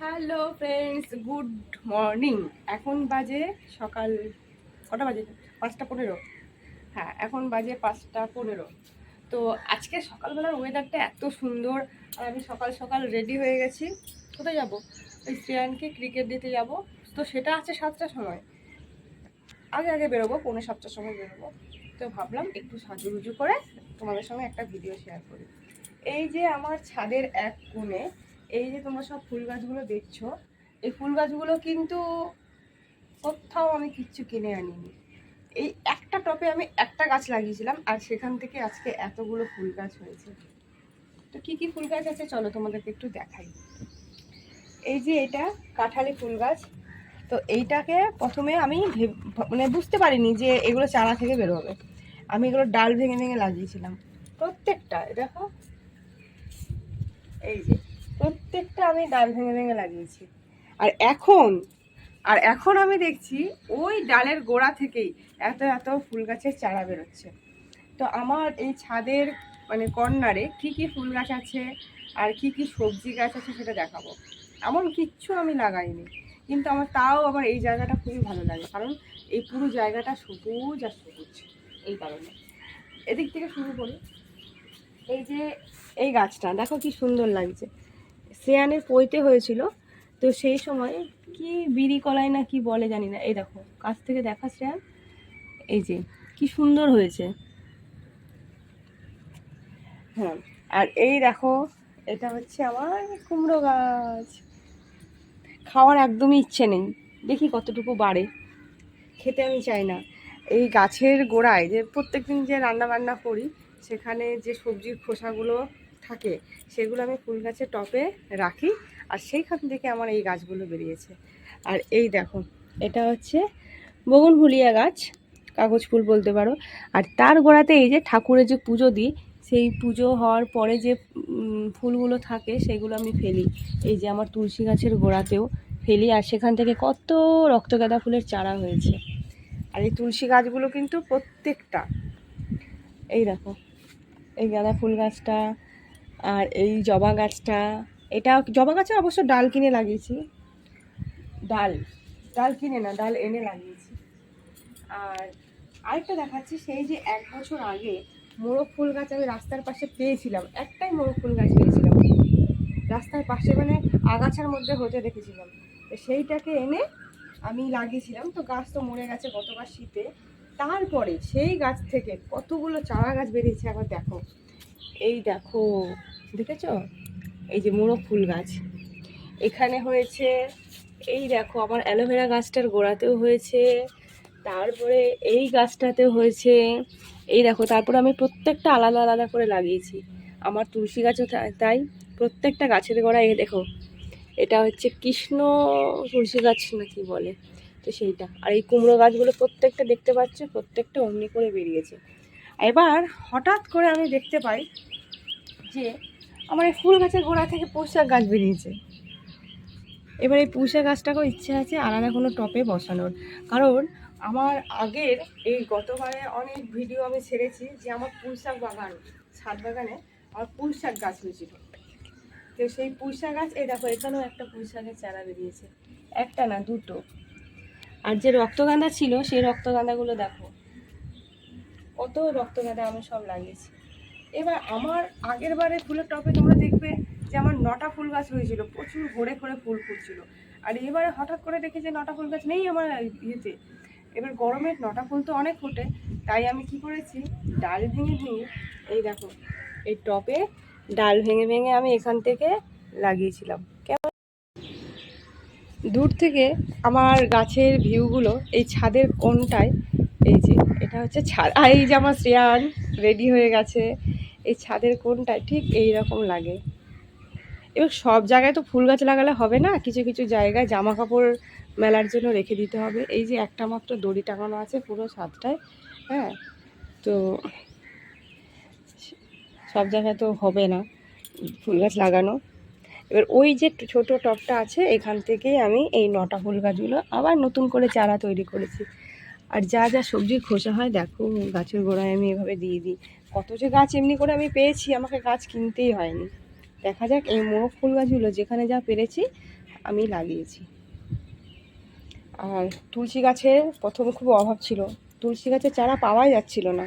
Hello friends, good morning. এখন বাজে সকাল কটা বাজে? 5টা 15। হ্যাঁ, এখন বাজে 5টা 15। তো আজকে সকালবেলার ওয়েদারটা এত সুন্দর, আর আমি সকাল সকাল রেডি হয়ে গেছি। কোথায় যাব? ওই শ্রেয়ানকে ক্রিকেট দিতে যাব। তো সেটা আছে 7টার সময়। আগে আগে বেরোবো, 6:45টার সময় বেরোবো। তো ভাবলাম একটু সাজুগুজু করে তোমাদের সঙ্গে একটা ভিডিও শেয়ার করি। এই যে আমার ছাদের এক কোণে এই যে তোমরা সব ফুল গাছগুলো দেখছো, এই ফুল গাছগুলো কিন্তু কোথাও আমি কিচ্ছু কিনে আনিনি। এই একটা টপে আমি একটা গাছ লাগিয়েছিলাম, আর সেখান থেকে আজকে এতগুলো ফুল গাছ হয়েছে। তো কি কি ফুল গাছ আছে চলো তোমাদেরকে একটু দেখাই। এই যে এটা কাঁঠালি ফুল গাছ। তো এইটাকে প্রথমে আমি মানে বুঝতে পারিনি যে এগুলো চারা থেকে বেরোবে। আমি এগুলো ডাল ভেঙে ভেঙে লাগিয়েছিলাম প্রত্যেকটা। দেখো, এই যে প্রত্যেকটা আমি ডাল ভেঙে ভেঙে লাগিয়েছি। আর এখন আমি দেখছি ওই ডালের গোড়া থেকেই এত এত ফুল গাছের চারা বেরোচ্ছে। তো আমার এই ছাদের মানে কর্নারে কি কি ফুল গাছ আছে আর কি কি সবজি গাছ আছে সেটা দেখাবো। এমন কিচ্ছু আমি লাগাইনি, কিন্তু আমার তাও আমার এই জায়গাটা খুবই ভালো লাগে, কারণ এই পুরো জায়গাটা সবুজ আর সবুজ। এই কারণে এদিক থেকে শুরু করি। এই যে এই গাছটা দেখো কি সুন্দর লাগছে, শ্রেয়ানের পইতে হয়েছিল। তো সেই সময় কি বিড়ি কলাই না কি বলে জানি না, এই দেখো কাছ থেকে দেখা শ্রেয়ান, এই যে কি সুন্দর হয়েছে। হ্যাঁ, আর এই দেখো এটা হচ্ছে আমার কুমড়ো গাছ। খাওয়ার একদমই ইচ্ছে নেই, দেখি কতটুকু বাড়ে। খেতে আমি চাই না। এই গাছের গোড়ায় যে প্রত্যেকদিন যে রান্না বান্না করি, সেখানে যে সবজির খোসাগুলো থাকে সেগুলো আমি ফুল গাছের টবে রাখি, আর সেইখান থেকে আমার এই গাছগুলো বেরিয়েছে। আর এই দেখো এটা হচ্ছে বগনভুলিয়া গাছ, কাগজ ফুল বলতে পারো। আর তার গোড়াতে এই যে ঠাকুরের যে পুজো দিই, সেই পুজো হওয়ার পরে যে ফুলগুলো থাকে সেগুলো আমি ফেলি। এই যে আমার তুলসী গাছের গোড়াতেও ফেলি, আর সেখান থেকে কত রক্তগাঁদা ফুলের চারা হয়েছে। আর এই তুলসী গাছগুলো কিন্তু প্রত্যেকটা, এই দেখো এই গাঁদা ফুল গাছটা আর এই জবা গাছটা, এটা জবা গাছে অবশ্য ডাল কিনে লাগিয়েছি। ডাল ডাল কিনে না, ডাল এনে লাগিয়েছি। আর আরেকটা দেখাচ্ছি, সেই যে 1 বছর আগে মোরগ ফুল গাছ আমি রাস্তার পাশে পেয়েছিলাম, একটাই মোরগ ফুল গাছ পেয়েছিলাম রাস্তার পাশে, মানে আগাছার মধ্যে হতে দেখেছিলাম। তো সেইটাকে এনে আমি লাগিয়েছিলাম। তো গাছ তো মরে গেছে গতবার শীতে। তারপরে সেই গাছ থেকে কতগুলো চারা গাছ বেরিয়েছে আবার দেখো। এই দেখো, দেখেছ? এই যে মোরগ ফুল গাছ এখানে হয়েছে। এই দেখো আমার অ্যালোভেরা গাছটার গোড়াতেও হয়েছে, তারপরে এই গাছটাতেও হয়েছে। এই দেখো, তারপরে আমি প্রত্যেকটা আলাদা আলাদা করে লাগিয়েছি। আমার তুলসী গাছও তাই, প্রত্যেকটা গাছের গোড়ায় এই দেখো, এটা হচ্ছে কৃষ্ণ তুলসী গাছ না কি বলে, তো সেইটা। আর এই কুমড়ো গাছগুলো প্রত্যেকটা দেখতে পাচ্ছ, প্রত্যেকটা অমনি করে বেরিয়েছে। এবার হঠাৎ করে আমি দেখতে পাই যে আমার এই ফুল গাছের গোড়া থেকে পুঁইশাক গাছ বেরিয়েছে। এবার এই পুঁইশাক গাছটাকেও ইচ্ছে আছে আলাদা কোনো টপে বসানোর, কারণ আমার আগের এই গতবারে অনেক ভিডিও আমি ছেড়েছি যে আমার পুঁইশাক বাগান, ছাদ বাগানে আমার পুঁইশাক গাছ হয়েছিল। তো সেই পুঁইশাক গাছ, এই দেখো এখানেও একটা পুঁইশাকের চারা বেরিয়েছে, একটা না দুটো। আর যে রক্তগাঁদা ছিল সেই রক্তগাঁদাগুলো দেখো, কত রক্তগাঁদা আমি সব লাগিয়েছি। এবার আমার আগের বারে ফুলের টপে তোমরা দেখবে যে আমার 9টা ফুল গাছ হয়েছিল, প্রচুর ভরে ভরে ফুল ফুটছিল। আর এবারে হঠাৎ করে দেখি যে 9টা ফুল গাছ নেই আমার ইয়েতে। এবার গরমের 9টা ফুল তো অনেক ফোটে, তাই আমি কি করেছি, ডাল ভেঙে ভেঙে, এই দেখো এই টবে ডাল ভেঙে ভেঙে আমি এখান থেকে লাগিয়েছিলাম। কেমন দূর থেকে আমার গাছের ভিউগুলো এই ছাদের কোণটায়, এই যে এটা হচ্ছে ছাদ, আর এই যে আমার শ্রেয়ান রেডি হয়ে গেছে, এই ছাদের কোণটায় ঠিক এই রকম লাগে। এবার সব জায়গায় তো ফুল গাছ লাগালে হবে না, কিছু কিছু জায়গায় জামা কাপড় মেলার জন্য রেখে দিতে হবে। এই যে একটা মাত্র দড়ি টাঙানো আছে পুরো ছাদটায়। হ্যাঁ, তো সব জায়গায় তো হবে না ফুল গাছ লাগানো। এবার ওই যে ছোট টবটা আছে এখান থেকেই আমি এই 9টা ফুল গাছগুলো আবার নতুন করে চারা তৈরি করেছি। আর যা যা সবজির খোসা হয় দেখো গাছের গোড়ায় আমি এভাবে দিয়ে দিই। কত যে গাছ এমনি করে আমি পেয়েছি, আমাকে গাছ কিনতেই হয়নি। দেখা যাক এই মোরগ ফুল গাছগুলো যেখানে যা পেরেছি আমি লাগিয়েছি। আর তুলসী গাছে প্রথমে খুব অভাব ছিল, তুলসী গাছের চারা পাওয়াই যাচ্ছিল না।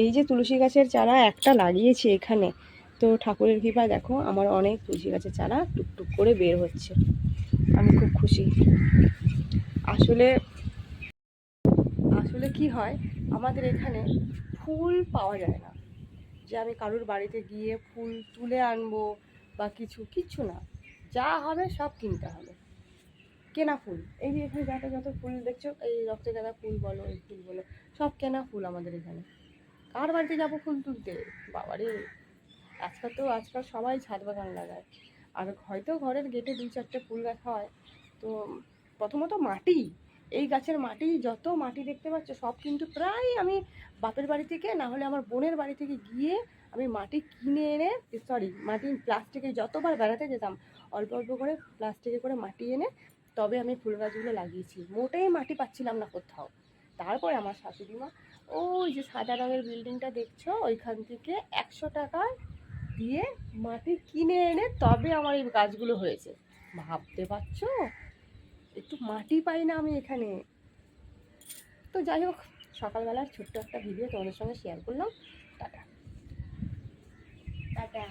এই যে তুলসী গাছের চারা একটা লাগিয়েছি এখানে, তো ঠাকুরের কৃপায় দেখো আমার অনেক তুলসী গাছের চারা টুকটুক করে বের হচ্ছে। আমি খুব খুশি। আসলে আসলে কি হয়, আমাদের এখানে ফুল পাওয়া যায় না, যে আমি কারুর বাড়িতে গিয়ে ফুল তুলে আনবো বা কিচ্ছু না, যা হবে সব কিনতে হবে, কেনা ফুল। এই যে এখানে যত ফুল দেখছো, এই রক্তগাঁদা ফুল বলো, এই ফুল বলো, সব কেনা ফুল আমাদের এখানে। কার বাড়িতে যাবো ফুল তুলতে, বাবারে। আজকাল সবাই ছাদ বাগান লাগায়, আর হয়তো ঘরের গেটে 2-4টে ফুল গাছ হয়। তো প্রথমত মাটি, এই গাছের মাটি, যত মাটি দেখতে পাচ্ছ সব কিন্তু প্রায় আমি বাপের বাড়ি থেকে, না হলে আমার বোনের বাড়ি থেকে গিয়ে আমি মাটি কিনে এনে, মাটি প্লাস্টিকে, যতবার বেড়াতে যেতাম অল্প অল্প করে প্লাস্টিকে করে মাটি এনে তবে আমি ফুল গাছগুলো লাগিয়েছি। মোটেই মাটি পাচ্ছিলাম না কোথাও। তারপরে আমার শাশুড়ি মা ওই যে সাদা রঙের বিল্ডিংটা দেখছো, ওইখান থেকে 100 টাকা দিয়ে মাটি কিনে এনে তবে আমার এই গাছগুলো হয়েছে। ভাবতে পারছো, একটু মাটি পাই না আমি এখানে। তো যাই হোক, সকালবেলার ছোট্ট একটা ভিডিও তোমাদের সঙ্গে শেয়ার করলাম। Tata tata.